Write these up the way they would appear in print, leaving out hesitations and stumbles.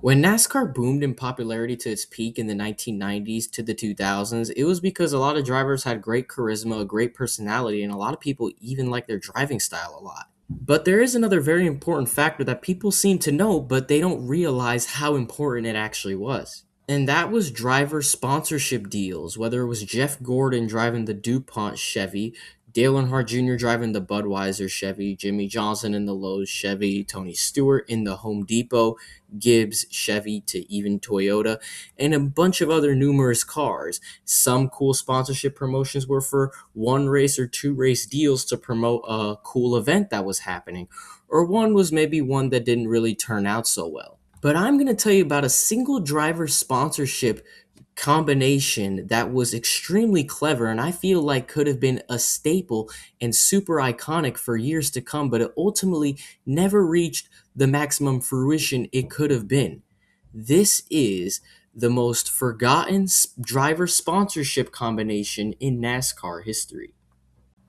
When NASCAR boomed in popularity to its peak in the 1990s to the 2000s, it was because a lot of drivers had great charisma, a great personality, and a lot of people even liked their driving style a lot. But there is another very important factor that people seem to know, but they don't realize how important it actually was. And that was driver sponsorship deals, whether it was Jeff Gordon driving the DuPont Chevy, Dale Earnhardt Jr. driving the Budweiser Chevy, Jimmy Johnson in the Lowe's Chevy, Tony Stewart in the Home Depot, Gibbs, Chevy to even Toyota, and a bunch of other numerous cars. Some cool sponsorship promotions were for one race or two race deals to promote a cool event that was happening, or one was maybe one that didn't really turn out so well. But I'm going to tell you about a single driver sponsorship combination that was extremely clever and I feel like could have been a staple and super iconic for years to come, but it ultimately never reached the maximum fruition it could have been. This is the most forgotten driver sponsorship combination in NASCAR history.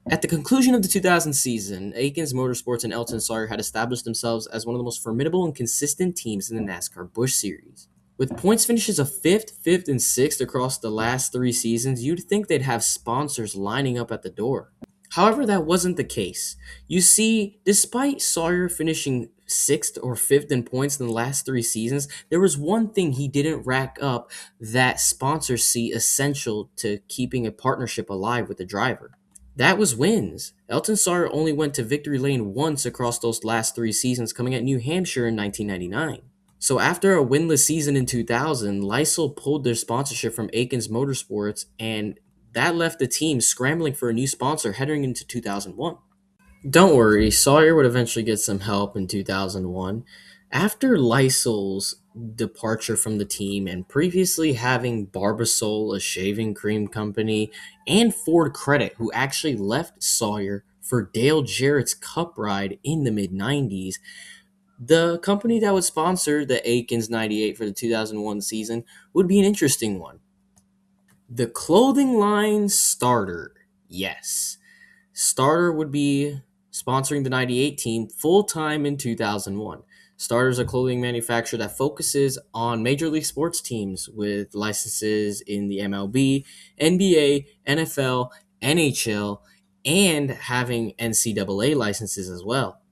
At the conclusion of the 2000 season, Aikens Motorsports and Elton Sawyer had established themselves as one of the most formidable and consistent teams in the NASCAR Busch Series. With points finishes of 5th, and 6th across the last 3 seasons, you'd think they'd have sponsors lining up at the door. However, that wasn't the case. You see, despite Sawyer finishing 6th or 5th in points in the last 3 seasons, there was one thing he didn't rack up that sponsors see essential to keeping a partnership alive with the driver. That was wins. Elton Sawyer only went to victory lane once across those last 3 seasons, coming at New Hampshire in 1999. So after a winless season in 2000, Lysol pulled their sponsorship from Aikens Motorsports, and that left the team scrambling for a new sponsor heading into 2001. Don't worry, Sawyer would eventually get some help in 2001. After Lysol's departure from the team and previously having Barbasol, a shaving cream company, and Ford Credit, who actually left Sawyer for Dale Jarrett's Cup ride in the mid 90s, the company that would sponsor the Aikens 98 for the 2001 season would be an interesting one. The clothing line Starter. Yes. Starter would be sponsoring the 98 team full-time in 2001. Starter is a clothing manufacturer that focuses on Major League Sports teams with licenses in the MLB, NBA, NFL, NHL, and having NCAA licenses as well.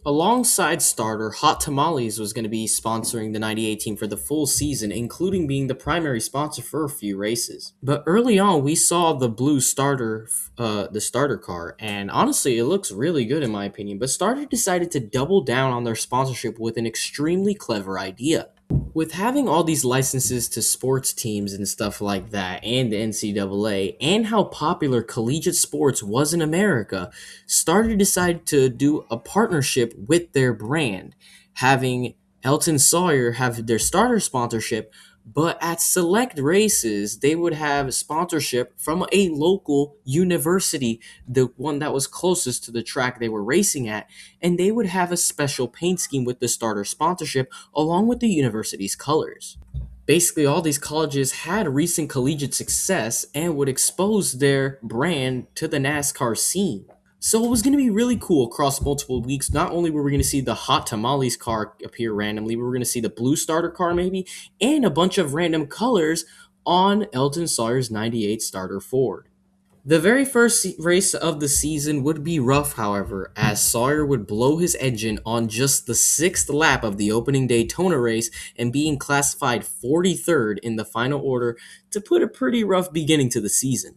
Alongside Starter, Hot Tamales was going to be sponsoring the 98 team for the full season, including being the primary sponsor for a few races. But early on, we saw the blue Starter, the Starter car, and honestly, it looks really good in my opinion. But Starter decided to double down on their sponsorship with an extremely clever idea. With having all these licenses to sports teams and stuff like that, and the NCAA, and how popular collegiate sports was in America, Starter decided to do a partnership with their brand, having Elton Sawyer have their Starter sponsorship, but at select races, they would have sponsorship from a local university, the one that was closest to the track they were racing at, and they would have a special paint scheme with the Starter sponsorship along with the university's colors. Basically, all these colleges had recent collegiate success and would expose their brand to the NASCAR scene. So it was going to be really cool across multiple weeks. Not only were we going to see the Hot Tamales car appear randomly, we were going to see the blue Starter car maybe, and a bunch of random colors on Elton Sawyer's 98 Starter Ford. The very first race of the season would be rough, however, as Sawyer would blow his engine on just the 6th lap of the opening Daytona race and being classified 43rd in the final order to put a pretty rough beginning to the season.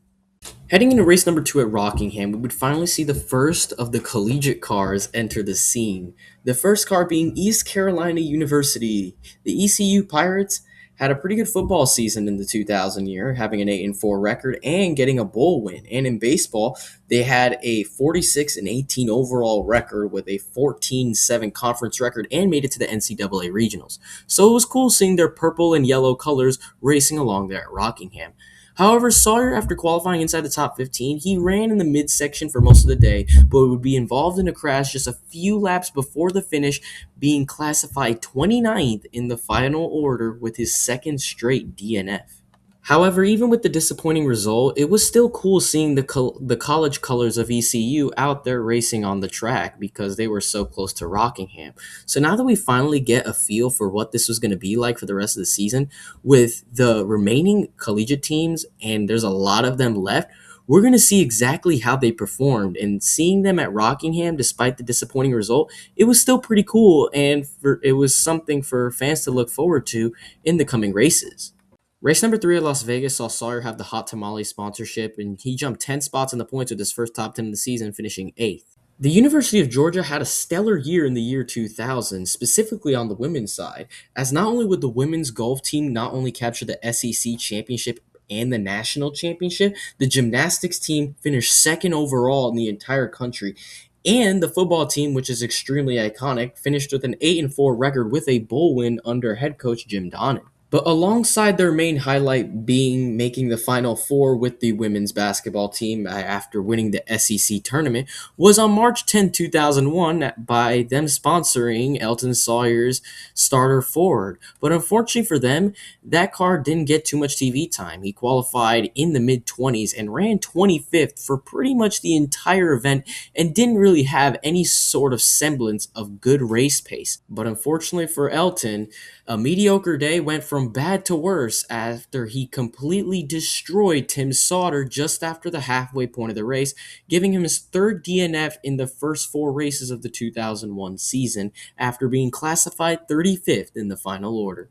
Heading into race number 2 at Rockingham, we would finally see the first of the collegiate cars enter the scene. The first car being East Carolina University. The ECU Pirates had a pretty good football season in the 2000 year, having an 8-4 record and getting a bowl win. And in baseball, they had a 46-18 overall record with a 14-7 conference record and made it to the NCAA regionals. So it was cool seeing their purple and yellow colors racing along there at Rockingham. However, Sawyer, after qualifying inside the top 15, he ran in the midsection for most of the day, but would be involved in a crash just a few laps before the finish, being classified 29th in the final order with his second straight DNF. However, even with the disappointing result, it was still cool seeing the college colors of ECU out there racing on the track because they were so close to Rockingham. So now that we finally get a feel for what this was going to be like for the rest of the season, with the remaining collegiate teams, and there's a lot of them left, we're going to see exactly how they performed. And seeing them at Rockingham, despite the disappointing result, it was still pretty cool, and it was something for fans to look forward to in the coming races. Race number 3 at Las Vegas saw Sawyer have the Hot Tamale sponsorship, and he jumped 10 spots in the points with his first top 10 of the season, finishing 8th. The University of Georgia had a stellar year in the year 2000, specifically on the women's side, as not only would the women's golf team not only capture the SEC championship and the national championship, the gymnastics team finished second overall in the entire country. And the football team, which is extremely iconic, finished with an 8-4 record with a bowl win under head coach Jim Donnan. But alongside their main highlight being making the Final Four with the women's basketball team after winning the SEC tournament was on March 10, 2001 by them sponsoring Elton Sawyer's starter forward. But unfortunately for them, that car didn't get too much TV time. He qualified in the mid-20s and ran 25th for pretty much the entire event and didn't really have any sort of semblance of good race pace. But unfortunately for Elton, a mediocre day went from bad to worse after he completely destroyed Tim Sauter just after the halfway point of the race, giving him his third DNF in the first 4 races of the 2001 season after being classified 35th in the final order.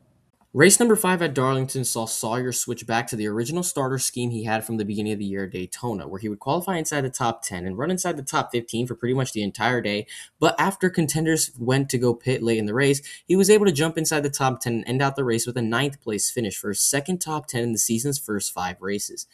Race number 5 at Darlington saw Sawyer switch back to the original starter scheme he had from the beginning of the year at Daytona, where he would qualify inside the top 10 and run inside the top 15 for pretty much the entire day. But after contenders went to go pit late in the race, he was able to jump inside the top 10 and end out the race with a 9th place finish for his second top 10 in the season's first 5 races.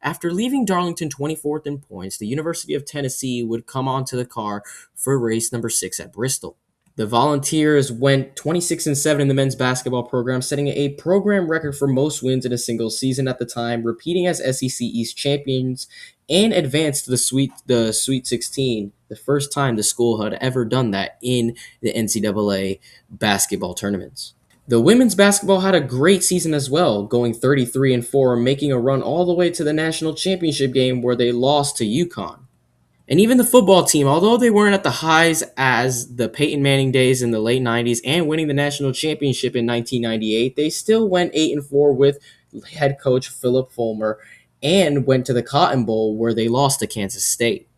After leaving Darlington 24th in points, the University of Tennessee would come onto the car for race number 6 at Bristol. The Volunteers went 26-7 in the men's basketball program, setting a program record for most wins in a single season at the time, repeating as SEC East champions, and advanced to the Sweet 16, the first time the school had ever done that in the NCAA basketball tournaments. The women's basketball had a great season as well, going 33-4, making a run all the way to the national championship game where they lost to UConn. And even the football team, although they weren't at the highs as the Peyton Manning days in the late 90s and winning the national championship in 1998, they still went 8-4 with head coach Philip Fulmer and went to the Cotton Bowl where they lost to Kansas State.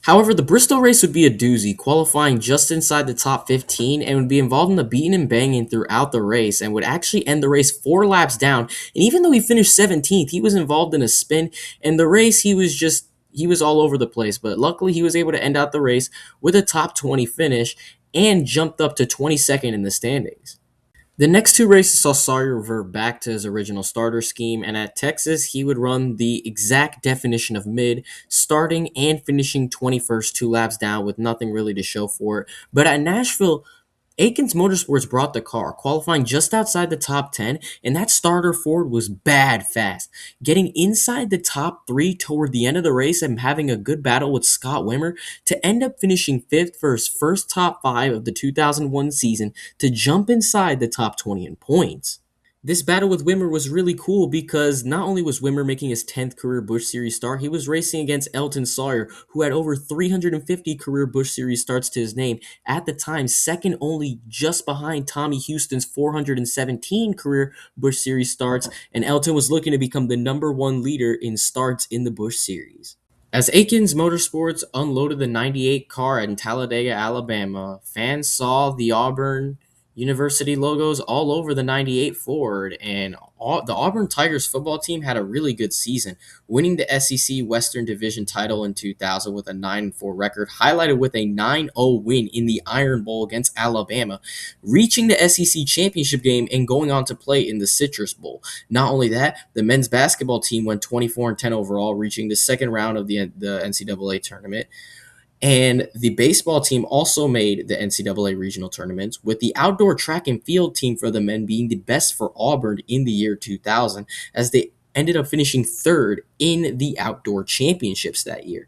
However, the Bristol race would be a doozy, qualifying just inside the top 15 and would be involved in the beating and banging throughout the race and would actually end the race 4 laps down. And even though he finished 17th, he was involved in a spin, and the race he was all over the place, but luckily he was able to end out the race with a top 20 finish and jumped up to 22nd in the standings. The next 2 races saw Sawyer revert back to his original starter scheme, and at Texas, he would run the exact definition of mid, starting and finishing 21st 2 laps down with nothing really to show for it. But at Nashville, Aikens Motorsports brought the car, qualifying just outside the top 10, and that starter Ford was bad fast, getting inside the top 3 toward the end of the race and having a good battle with Scott Wimmer to end up finishing 5th for his first top 5 of the 2001 season to jump inside the top 20 in points. This battle with Wimmer was really cool because not only was Wimmer making his 10th career Busch Series start, he was racing against Elton Sawyer, who had over 350 career Busch Series starts to his name, at the time second only just behind Tommy Houston's 417 career Busch Series starts, and Elton was looking to become the number 1 leader in starts in the Busch Series. As Aikens Motorsports unloaded the 98 car in Talladega, Alabama, fans saw the Auburn University logos all over the 98 Ford, and the Auburn Tigers football team had a really good season, winning the SEC Western Division title in 2000 with a 9-4 record, highlighted with a 9-0 win in the Iron Bowl against Alabama, reaching the SEC championship game and going on to play in the Citrus Bowl. Not only that, the men's basketball team went 24-10 overall, reaching the second round of the NCAA tournament. And the baseball team also made the NCAA regional tournaments, with the outdoor track and field team for the men being the best for Auburn in the year 2000, as they ended up finishing 3rd in the outdoor championships that year.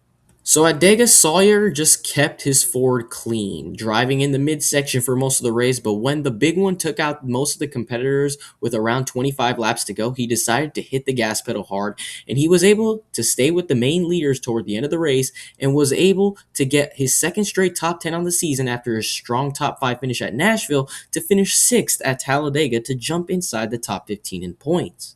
So at Dega, Sawyer just kept his Ford clean, driving in the midsection for most of the race, but when the big one took out most of the competitors with around 25 laps to go, he decided to hit the gas pedal hard, and he was able to stay with the main leaders toward the end of the race and was able to get his second straight top 10 on the season after a strong top 5 finish at Nashville to finish 6th at Talladega to jump inside the top 15 in points.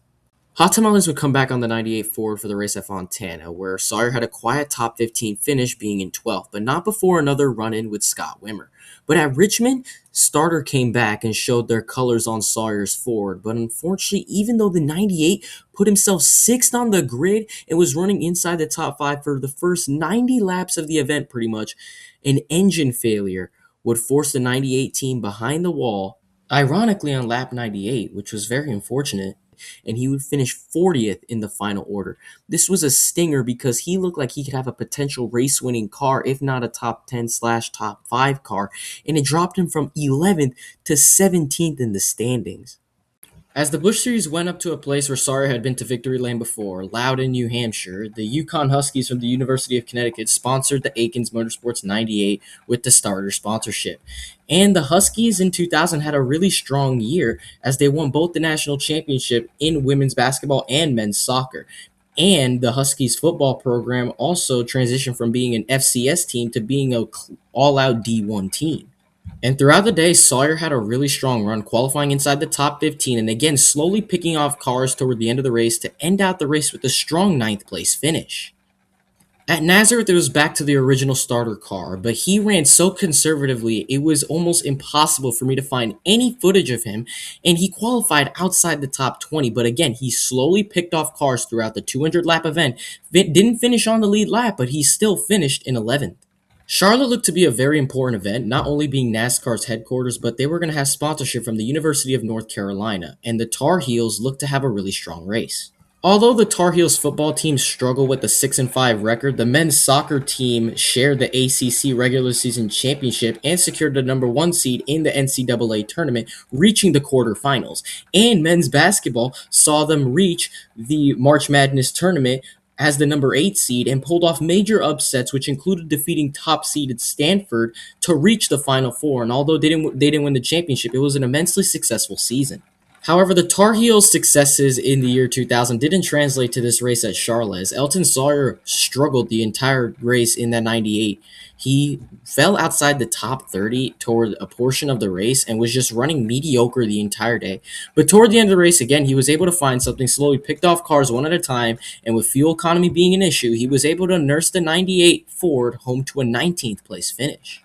Hot Tamales would come back on the 98 Ford for the race at Fontana, where Sawyer had a quiet top 15 finish, being in 12th, but not before another run-in with Scott Wimmer. But at Richmond, Starter came back and showed their colors on Sawyer's Ford, but unfortunately, even though the 98 put himself 6th on the grid and was running inside the top 5 for the first 90 laps of the event pretty much, an engine failure would force the 98 team behind the wall, ironically on lap 98, which was very unfortunate, and he would finish 40th in the final order. This was a stinger because he looked like he could have a potential race-winning car, if not a top 10/top 5 car, and it dropped him from 11th to 17th in the standings. As the Busch Series went up to a place where Sawyer had been to victory lane before, Loudon, New Hampshire, the UConn Huskies from the University of Connecticut sponsored the Aikens Motorsports 98 with the starter sponsorship. And the Huskies in 2000 had a really strong year as they won both the national championship in women's basketball and men's soccer. And the Huskies football program also transitioned from being an FCS team to being an all-out D1 team. And throughout the day, Sawyer had a really strong run, qualifying inside the top 15 and again slowly picking off cars toward the end of the race to end out the race with a strong 9th place finish. At Nazareth, it was back to the original starter car, but he ran so conservatively it was almost impossible for me to find any footage of him, and he qualified outside the top 20, but again, he slowly picked off cars throughout the 200-lap event, didn't finish on the lead lap, but he still finished in 11th. Charlotte looked to be a very important event, not only being NASCAR's headquarters, but they were going to have sponsorship from the University of North Carolina, and the Tar Heels looked to have a really strong race. Although the Tar Heels football team struggled with the 6-5 record, the men's soccer team shared the ACC regular season championship and secured the number 1 seed in the NCAA tournament, reaching the quarterfinals. And men's basketball saw them reach the March Madness tournament as the number 8 seed and pulled off major upsets, which included defeating top-seeded Stanford to reach the Final Four. And although they didn't win the championship, it was an immensely successful season. However, the Tar Heels' successes in the year 2000 didn't translate to this race at Charlotte, as Elton Sawyer struggled the entire race in that 98. He fell outside the top 30 toward a portion of the race and was just running mediocre the entire day. But toward the end of the race, again, he was able to find something, slowly picked off cars one at a time, and with fuel economy being an issue, he was able to nurse the 98 Ford home to a 19th place finish.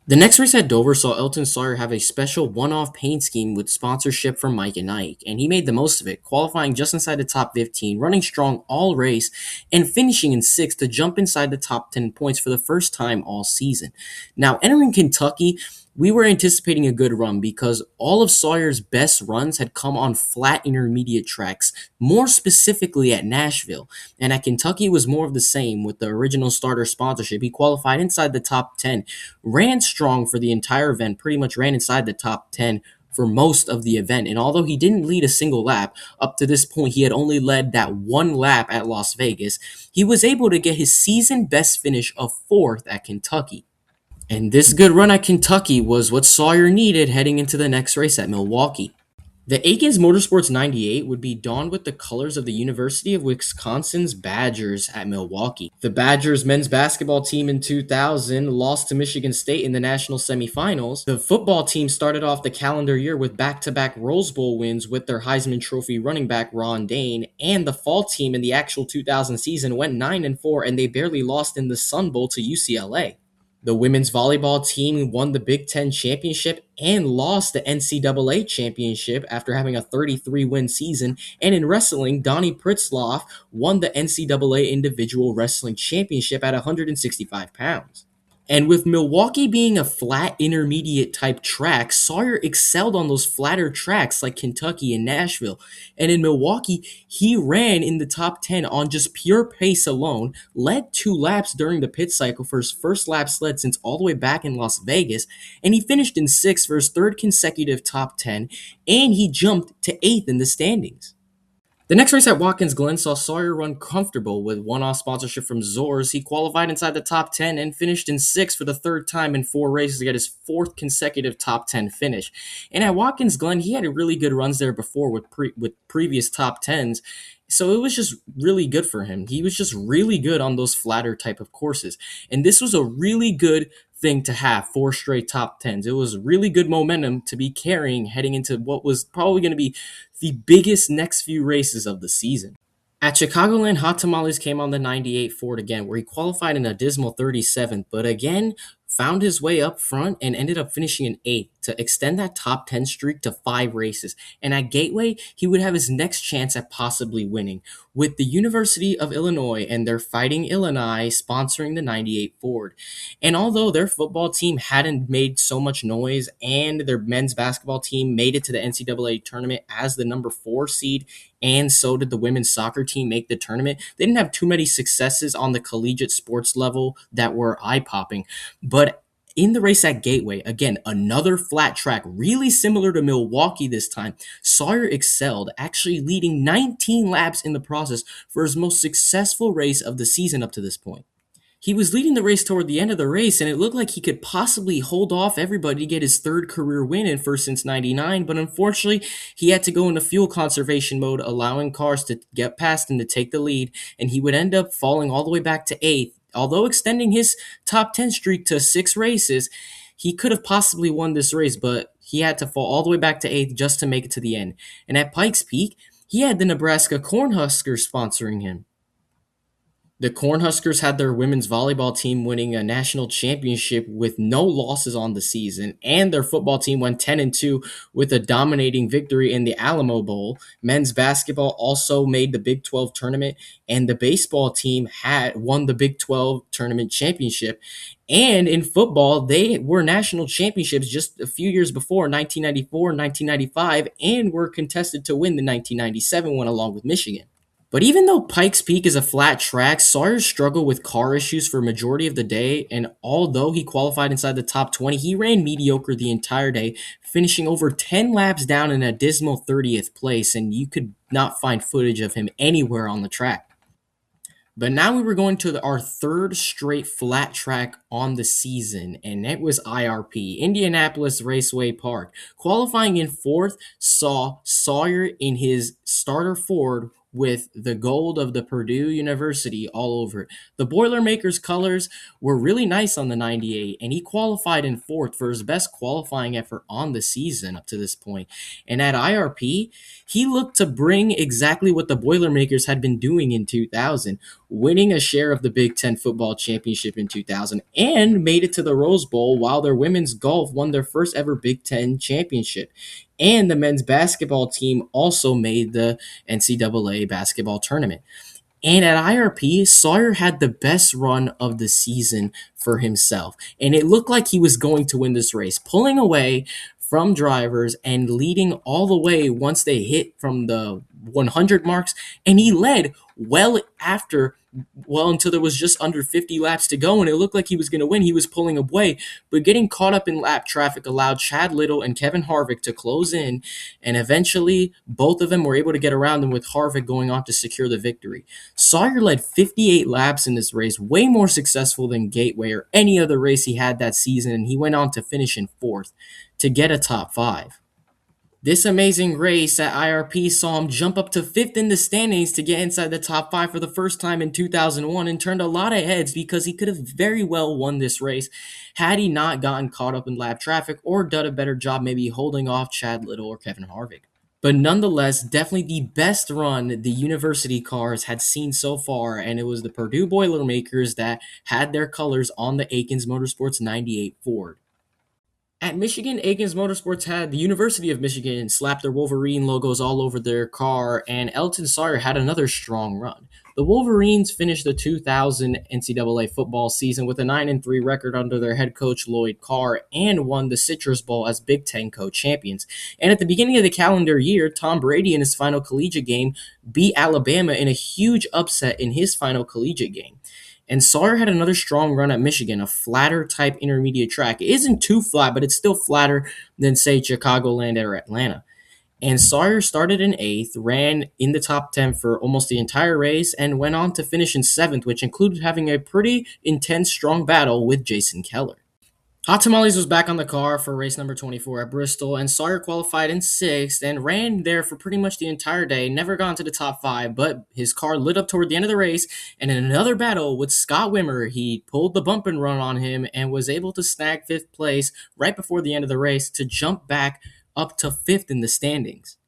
The next race at Dover saw Elton Sawyer have a special one-off paint scheme with sponsorship from Mike and Ike, and he made the most of it, qualifying just inside the top 15, running strong all race, and finishing in 6th to jump inside the top 10 points for the first time all season. Now, entering Kentucky, we were anticipating a good run because all of Sawyer's best runs had come on flat intermediate tracks, more specifically at Nashville. And at Kentucky, it was more of the same with the original starter sponsorship. He qualified inside the top 10, ran strong for the entire event, pretty much ran inside the top 10 for most of the event. And although he didn't lead a single lap, up to this point he had only led that one lap at Las Vegas, he was able to get his season best finish of 4th at Kentucky. And this good run at Kentucky was what Sawyer needed heading into the next race at Milwaukee. The Aikens Motorsports 98 would be donned with the colors of the University of Wisconsin's Badgers at Milwaukee. The Badgers men's basketball team in 2000 lost to Michigan State in the national semifinals. The football team started off the calendar year with back-to-back Rose Bowl wins with their Heisman Trophy running back Ron Dane, and the fall team in the actual 2000 season went 9-4 and they barely lost in the Sun Bowl to UCLA. The women's volleyball team won the Big Ten championship and lost the NCAA championship after having a 33-win season. And in wrestling, Donnie Pritzloff won the NCAA individual wrestling championship at 165 pounds. And with Milwaukee being a flat intermediate type track, Sawyer excelled on those flatter tracks like Kentucky and Nashville. And in Milwaukee, he ran in the top 10 on just pure pace alone, led 2 laps during the pit cycle for his first lap sled since all the way back in Las Vegas, and he finished in 6th for his 3rd consecutive top 10, and he jumped to 8th in the standings. The next race at Watkins Glen saw Sawyer run comfortable with one-off sponsorship from Zors. He qualified inside the top 10 and finished in 6th for the third time in 4 races to get his 4th consecutive top 10 finish. And at Watkins Glen, he had really good runs there before with previous top 10s. So it was just really good for him. He was just really good on those flatter type of courses. And this was a really good thing to have, 4 straight top 10s. It was really good momentum to be carrying heading into what was probably going to be the biggest next few races of the season. At Chicagoland, Hot Tamales came on the 98 Ford again, where he qualified in a dismal 37th, but again found his way up front and ended up finishing in 8th to extend that top 10 streak to 5 races. And at Gateway, he would have his next chance at possibly winning, with the University of Illinois and their Fighting Illini sponsoring the 98 Ford. And although their football team hadn't made so much noise and their men's basketball team made it to the NCAA tournament as the number 4 seed, and so did the women's soccer team make the tournament, they didn't have too many successes on the collegiate sports level that were eye-popping. But in the race at Gateway, again, another flat track, really similar to Milwaukee this time, Sawyer excelled, actually leading 19 laps in the process for his most successful race of the season up to this point. He was leading the race toward the end of the race, and it looked like he could possibly hold off everybody to get his 3rd career win in first since '99, but unfortunately, he had to go into fuel conservation mode, allowing cars to get past him to take the lead, and he would end up falling all the way back to 8th. Although extending his top 10 streak to 6 races, he could have possibly won this race, but he had to fall all the way back to 8th just to make it to the end. And at Pikes Peak, he had the Nebraska Cornhuskers sponsoring him. The Cornhuskers had their women's volleyball team winning a national championship with no losses on the season, and their football team went 10-2 with a dominating victory in the Alamo Bowl. Men's basketball also made the Big 12 tournament, and the baseball team had won the Big 12 tournament championship. And in football, they were national championships just a few years before, 1994 and 1995, and were contested to win the 1997 one along with Michigan. But even though Pikes Peak is a flat track, Sawyer struggled with car issues for a majority of the day, and although he qualified inside the top 20, he ran mediocre the entire day, finishing over 10 laps down in a dismal 30th place, and you could not find footage of him anywhere on the track. But now we were going to our 3rd straight flat track on the season, and it was IRP, Indianapolis Raceway Park. Qualifying in 4th saw Sawyer in his starter Ford with the gold of the Purdue University all over it. The Boilermakers colors were really nice on the 98, and he qualified in 4th for his best qualifying effort on the season up to this point. And at IRP, he looked to bring exactly what the Boilermakers had been doing in 2000, winning a share of the Big Ten football championship in 2000, and made it to the Rose Bowl while their women's golf won their first ever Big Ten championship. And the men's basketball team also made the NCAA basketball tournament. And at IRP, Sawyer had the best run of the season for himself. And it looked like he was going to win this race, pulling away from drivers and leading all the way once they hit from the 100 marks. And he led until there was just under 50 laps to go, and it looked like he was going to win. He was pulling away, but getting caught up in lap traffic allowed Chad Little and Kevin Harvick to close in, and eventually both of them were able to get around them, with Harvick going on to secure the victory. Sawyer led 58 laps in this race, way more successful than Gateway or any other race he had that season, and he went on to finish in 4th to get a top 5. This amazing race at IRP saw him jump up to 5th in the standings to get inside the top 5 for the first time in 2001, and turned a lot of heads because he could have very well won this race had he not gotten caught up in lap traffic or done a better job maybe holding off Chad Little or Kevin Harvick. But nonetheless, definitely the best run the university cars had seen so far, and it was the Purdue Boilermakers that had their colors on the Aikens Motorsports 98 Ford. At Michigan, Aikens Motorsports had the University of Michigan slap their Wolverine logos all over their car, and Elton Sawyer had another strong run. The Wolverines finished the 2000 NCAA football season with a 9-3 record under their head coach Lloyd Carr, and won the Citrus Bowl as Big Ten co-champions. And at the beginning of the calendar year, Tom Brady in his final collegiate game beat Alabama in a huge upset in his final collegiate game. And Sawyer had another strong run at Michigan, a flatter type intermediate track. It isn't too flat, but it's still flatter than, say, Chicagoland or Atlanta. And Sawyer started in 8th, ran in the top 10 for almost the entire race, and went on to finish in 7th, which included having a pretty intense, strong battle with Jason Keller. Hot Tamales was back on the car for race number 24 at Bristol, and Sawyer qualified in 6th and ran there for pretty much the entire day, never got into the top 5, but his car lit up toward the end of the race, and in another battle with Scott Wimmer, he pulled the bump and run on him and was able to snag 5th place right before the end of the race to jump back up to 5th in the standings.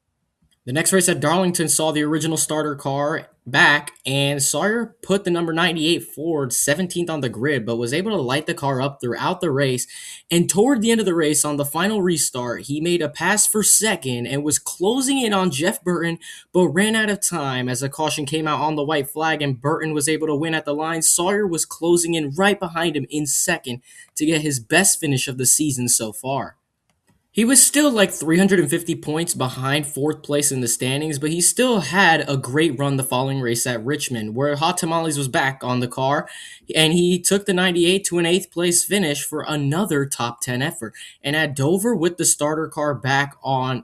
The next race at Darlington saw the original starter car back, and Sawyer put the number 98 Ford 17th on the grid, but was able to light the car up throughout the race. And toward the end of the race, on the final restart, he made a pass for second and was closing in on Jeff Burton, but ran out of time as a caution came out on the white flag, and Burton was able to win at the line. Sawyer was closing in right behind him in second to get his best finish of the season so far. He was still like 350 points behind 4th place in the standings, but he still had a great run the following race at Richmond, where Hot Tamales was back on the car, and he took the 98 to an 8th place finish for another top 10 effort. And at Dover, with the starter car back on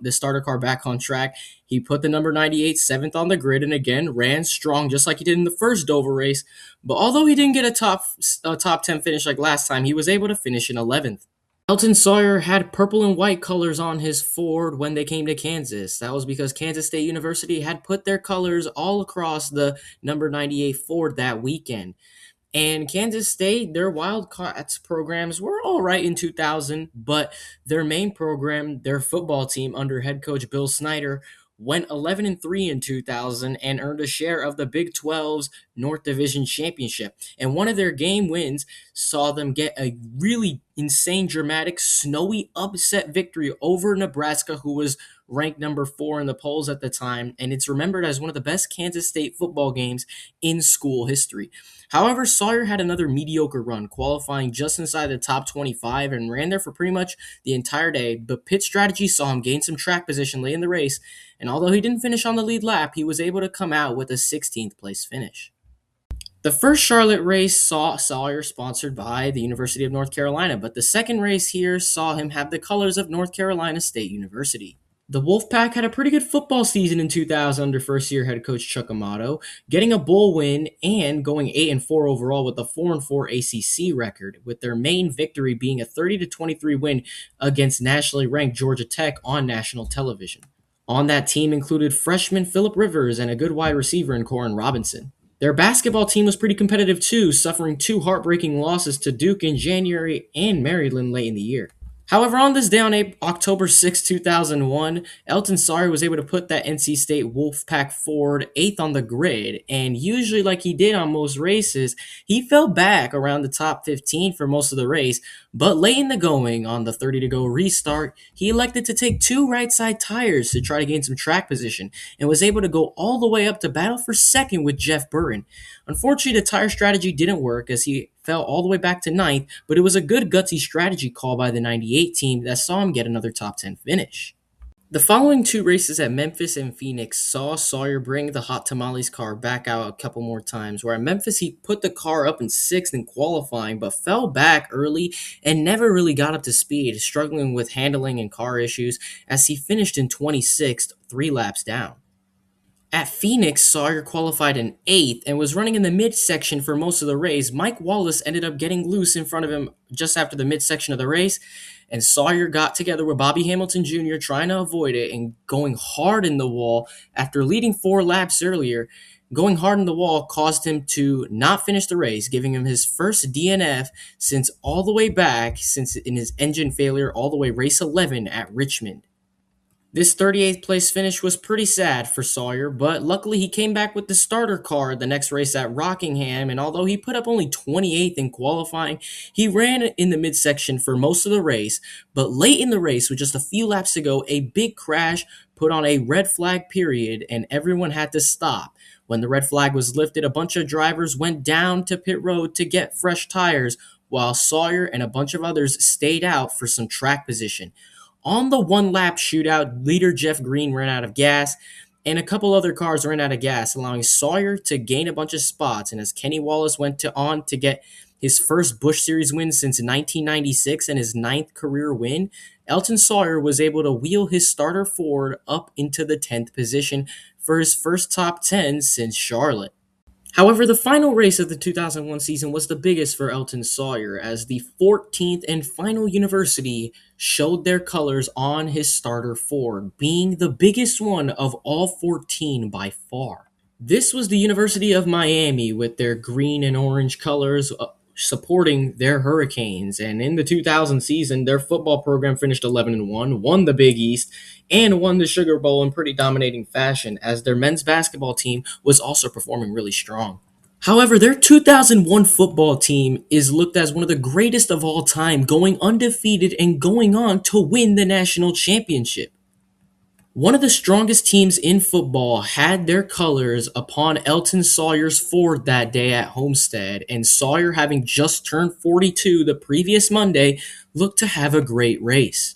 track, he put the number 98 7th on the grid and again ran strong just like he did in the first Dover race. But although he didn't get a top 10 finish like last time, he was able to finish in 11th. Elton Sawyer had purple and white colors on his Ford when they came to Kansas. That was because Kansas State University had put their colors all across the number 98 Ford that weekend. And Kansas State, their Wildcats programs were all right in 2000, but their main program, their football team under head coach Bill Snyder, went 11-3 in 2000 and earned a share of the Big 12's North Division Championship. And one of their game wins saw them get a really insane, dramatic, snowy upset victory over Nebraska, who was ranked number 4 in the polls at the time, and it's remembered as one of the best Kansas State football games in school history. However, Sawyer had another mediocre run, qualifying just inside the top 25 and ran there for pretty much the entire day, but pit strategy saw him gain some track position late in the race, and although he didn't finish on the lead lap, he was able to come out with a 16th place finish. The first Charlotte race saw Sawyer sponsored by the University of North Carolina, but the second race here saw him have the colors of North Carolina State University. The Wolfpack had a pretty good football season in 2000 under first-year head coach Chuck Amato, getting a bowl win and going 8-4 overall with a 4-4 ACC record, with their main victory being a 30-23 win against nationally ranked Georgia Tech on national television. On that team included freshman Phillip Rivers and a good wide receiver in Corin Robinson. Their basketball team was pretty competitive too, suffering 2 heartbreaking losses to Duke in January and Maryland late in the year. However, on this day on October 6, 2001, Elton Sawyer was able to put that NC State Wolfpack Ford 8th on the grid, and usually like he did on most races, he fell back around the top 15 for most of the race, but late in the going, on the 30-to-go restart, he elected to take 2 right side tires to try to gain some track position, and was able to go all the way up to battle for second with Jeff Burton. Unfortunately, the tire strategy didn't work as he fell all the way back to 9th, but it was a good gutsy strategy call by the 98 team that saw him get another top 10 finish. The following 2 races at Memphis and Phoenix saw Sawyer bring the Hot Tamales car back out a couple more times, where at Memphis he put the car up in 6th in qualifying, but fell back early and never really got up to speed, struggling with handling and car issues as he finished in 26th, 3 laps down. At Phoenix, Sawyer qualified in 8th and was running in the midsection for most of the race. Mike Wallace ended up getting loose in front of him just after the midsection of the race, and Sawyer got together with Bobby Hamilton Jr. trying to avoid it and going hard in the wall after leading 4 laps earlier. Going hard in the wall caused him to not finish the race, giving him his first DNF since in his engine failure all the way race 11 at Richmond. This 38th place finish was pretty sad for Sawyer, but luckily he came back with the starter car the next race at Rockingham, and although he put up only 28th in qualifying, he ran in the midsection for most of the race, but late in the race, with just a few laps to go, a big crash put on a red flag period, and everyone had to stop. When the red flag was lifted, a bunch of drivers went down to pit road to get fresh tires, while Sawyer and a bunch of others stayed out for some track position. On the 1-lap shootout, leader Jeff Green ran out of gas, and a couple other cars ran out of gas, allowing Sawyer to gain a bunch of spots. And as Kenny Wallace went on to get his first Busch Series win since 1996 and his 9th career win, Elton Sawyer was able to wheel his starter Ford up into the 10th position for his first top 10 since Charlotte. However, the final race of the 2001 season was the biggest for Elton Sawyer, as the 14th and final university showed their colors on his starter Ford, being the biggest one of all 14 by far. This was the University of Miami with their green and orange colors supporting their Hurricanes, and in the 2000 season, their football program finished 11-1, won the Big East, and won the Sugar Bowl in pretty dominating fashion, as their men's basketball team was also performing really strong. However, their 2001 football team is looked as one of the greatest of all time, going undefeated and going on to win the national championship. One of the strongest teams in football had their colors upon Elton Sawyer's Ford that day at Homestead, and Sawyer, having just turned 42 the previous Monday, looked to have a great race.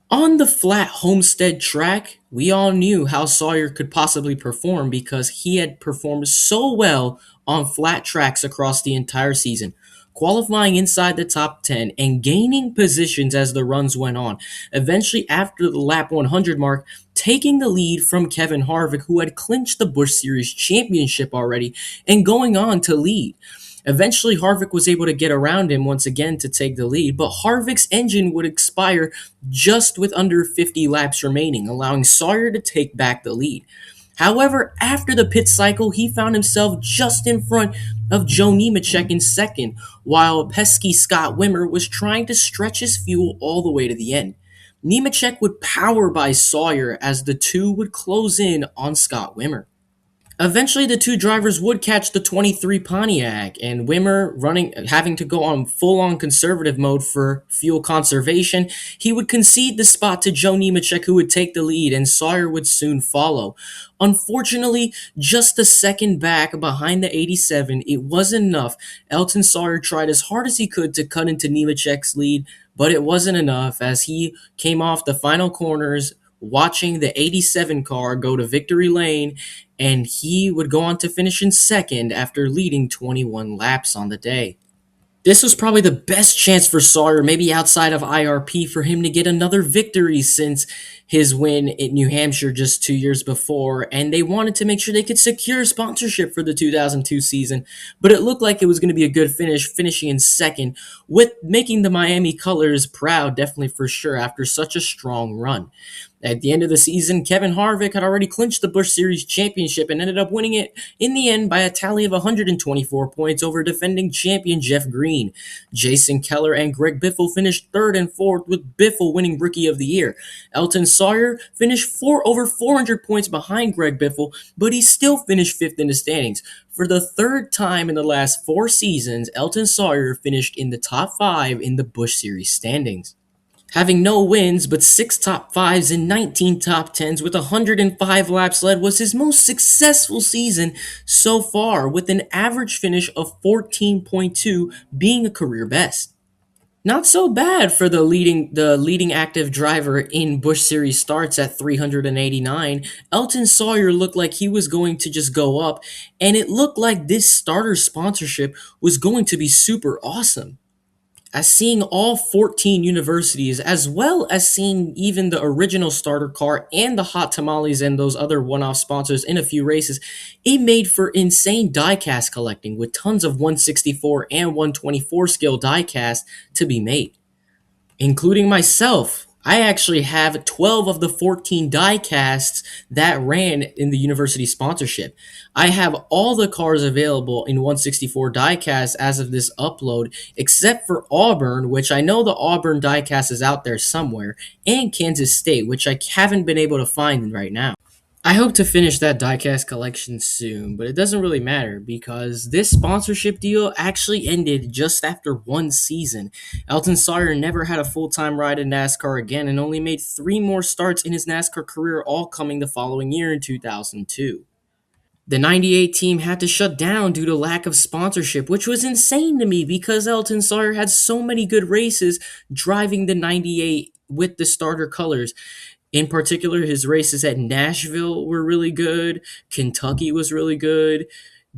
On the flat Homestead track, we all knew how Sawyer could possibly perform because he had performed so well on flat tracks across the entire season, qualifying inside the top 10 and gaining positions as the runs went on. Eventually, after the lap 100 mark, taking the lead from Kevin Harvick, who had clinched the Busch Series championship already and going on to lead. Eventually, Harvick was able to get around him once again to take the lead, but Harvick's engine would expire just with under 50 laps remaining, allowing Sawyer to take back the lead. However, after the pit cycle, he found himself just in front of Joe Nemechek in second, while pesky Scott Wimmer was trying to stretch his fuel all the way to the end. Nemechek would power by Sawyer as the two would close in on Scott Wimmer. Eventually, the two drivers would catch the 23 Pontiac, and Wimmer, having to go on full-on conservative mode for fuel conservation, he would concede the spot to Joe Nemechek, who would take the lead, and Sawyer would soon follow. Unfortunately, just a second back behind the 87, it wasn't enough. Elton Sawyer tried as hard as he could to cut into Nemechek's lead, but it wasn't enough as he came off the final corners, watching the 87 car go to victory lane, and he would go on to finish in second after leading 21 laps on the day. This was probably the best chance for Sawyer, maybe outside of IRP, for him to get another victory since his win in New Hampshire just 2 years before, and they wanted to make sure they could secure sponsorship for the 2002 season, but it looked like it was going to be a good finish, finishing in second, with making the Miami colors proud, definitely for sure, after such a strong run. At the end of the season, Kevin Harvick had already clinched the Busch Series championship and ended up winning it in the end by a tally of 124 points over defending champion Jeff Green. Jason Keller and Greg Biffle finished third and fourth, with Biffle winning Rookie of the Year. Elton Sawyer finished over 400 points behind Greg Biffle, but he still finished fifth in the standings. For the third time in the last 4 seasons, Elton Sawyer finished in the top 5 in the Busch Series standings. Having no wins but 6 top 5s and 19 top 10s with 105 laps led was his most successful season so far, with an average finish of 14.2 being a career best. Not so bad for the leading active driver in Busch Series starts at 389. Elton Sawyer looked like he was going to just go up, and it looked like this starter sponsorship was going to be super awesome. As seeing all 14 universities, as well as seeing even the original starter car and the hot tamales and those other one-off sponsors in a few races, it made for insane diecast collecting, with tons of 164 and 124 scale diecast to be made. Including myself, I actually have 12 of the 14 diecasts that ran in the university sponsorship. I have all the cars available in 164 diecast as of this upload, except for Auburn, which I know the Auburn diecast is out there somewhere, and Kansas State, which I haven't been able to find right now. I hope to finish that diecast collection soon, but it doesn't really matter because this sponsorship deal actually ended just after 1 season. Elton Sawyer never had a full-time ride in NASCAR again and only made 3 more starts in his NASCAR career, all coming the following year in 2002. The 98 team had to shut down due to lack of sponsorship, which was insane to me because Elton Sawyer had so many good races driving the 98 with the starter colors. In particular, his races at Nashville were really good. Kentucky was really good.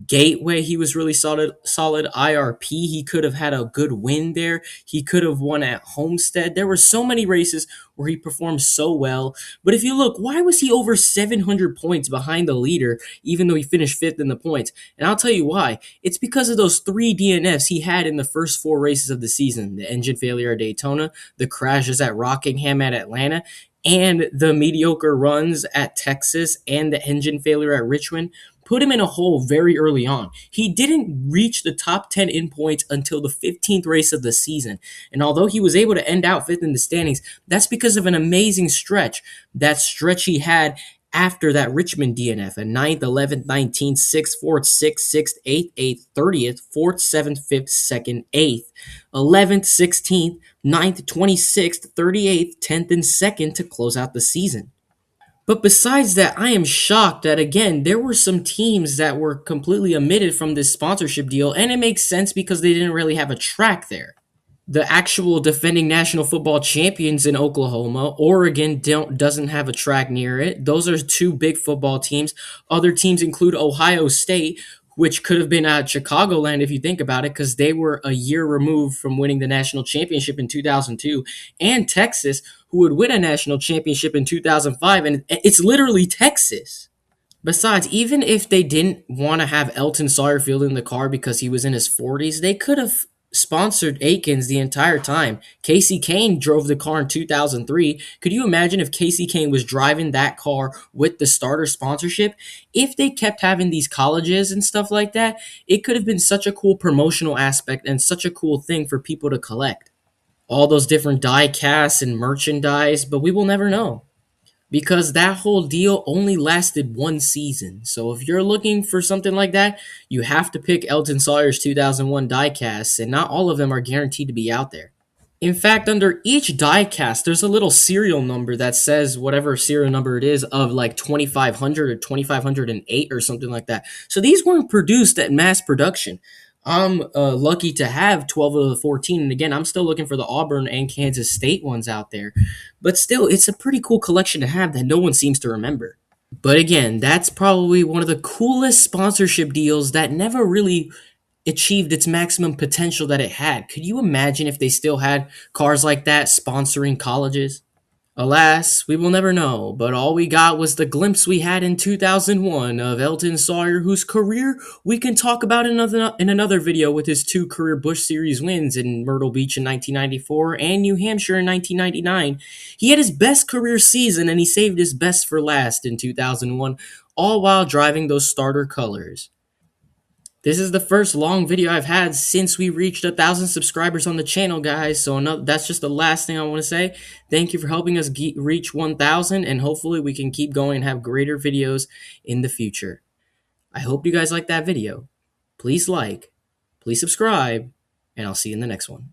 Gateway, he was really solid. IRP, he could have had a good win there. He could have won at Homestead. There were so many races where he performed so well. But if you look, why was he over 700 points behind the leader, even though he finished fifth in the points? And I'll tell you why. It's because of those 3 DNFs he had in the first 4 races of the season: the engine failure at Daytona, the crashes at Rockingham, at Atlanta, and the mediocre runs at Texas, and the engine failure at Richmond put him in a hole very early on. He didn't reach the top 10 in points until the 15th race of the season. And although he was able to end out fifth in the standings, that's because of an amazing stretch. That stretch he had after that Richmond DNF: a 9th, 11th, 19th, 6th, 4th, 6th, 6th, 8th, 8th, 30th, 4th, 7th, 5th, 2nd, 8th, 11th, 16th, 9th, 26th, 38th, 10th, and 2nd to close out the season. But besides that, I am shocked that, again, there were some teams that were completely omitted from this sponsorship deal, and it makes sense because they didn't really have a track there. The actual defending national football champions in Oklahoma, Oregon doesn't have a track near it. Those are two big football teams. Other teams include Ohio State, which could have been at Chicagoland if you think about it, because they were a year removed from winning the national championship in 2002, and Texas, who would win a national championship in 2005, and it's literally Texas. Besides, even if they didn't want to have Elton Sawyer in the car because he was in his 40s, they could have sponsored Aikens the entire time. Casey Kane drove the car in 2003. Could you imagine if Casey Kane was driving that car with the starter sponsorship? If they kept having these colleges and stuff like that, it could have been such a cool promotional aspect and such a cool thing for people to collect. All those different die casts and merchandise, but we will never know, because that whole deal only lasted 1 season. So if you're looking for something like that, you have to pick Elton Sawyer's 2001 diecasts, and not all of them are guaranteed to be out there. In fact, under each diecast, there's a little serial number that says whatever serial number it is of like 2500 or 2508 or something like that. So these weren't produced at mass production. I'm lucky to have 12 of the 14. And again, I'm still looking for the Auburn and Kansas State ones out there. But still, it's a pretty cool collection to have that no one seems to remember. But again, that's probably one of the coolest sponsorship deals that never really achieved its maximum potential that it had. Could you imagine if they still had cars like that sponsoring colleges? Alas, we will never know, but all we got was the glimpse we had in 2001 of Elton Sawyer, whose career we can talk about in another video, with his 2 career Busch Series wins in Myrtle Beach in 1994 and New Hampshire in 1999. He had his best career season, and he saved his best for last in 2001, all while driving those starter colors. This is the first long video I've had since we reached 1,000 subscribers on the channel, guys. So that's just the last thing I want to say. Thank you for helping us reach 1,000, and hopefully we can keep going and have greater videos in the future. I hope you guys liked that video. Please like, please subscribe, and I'll see you in the next one.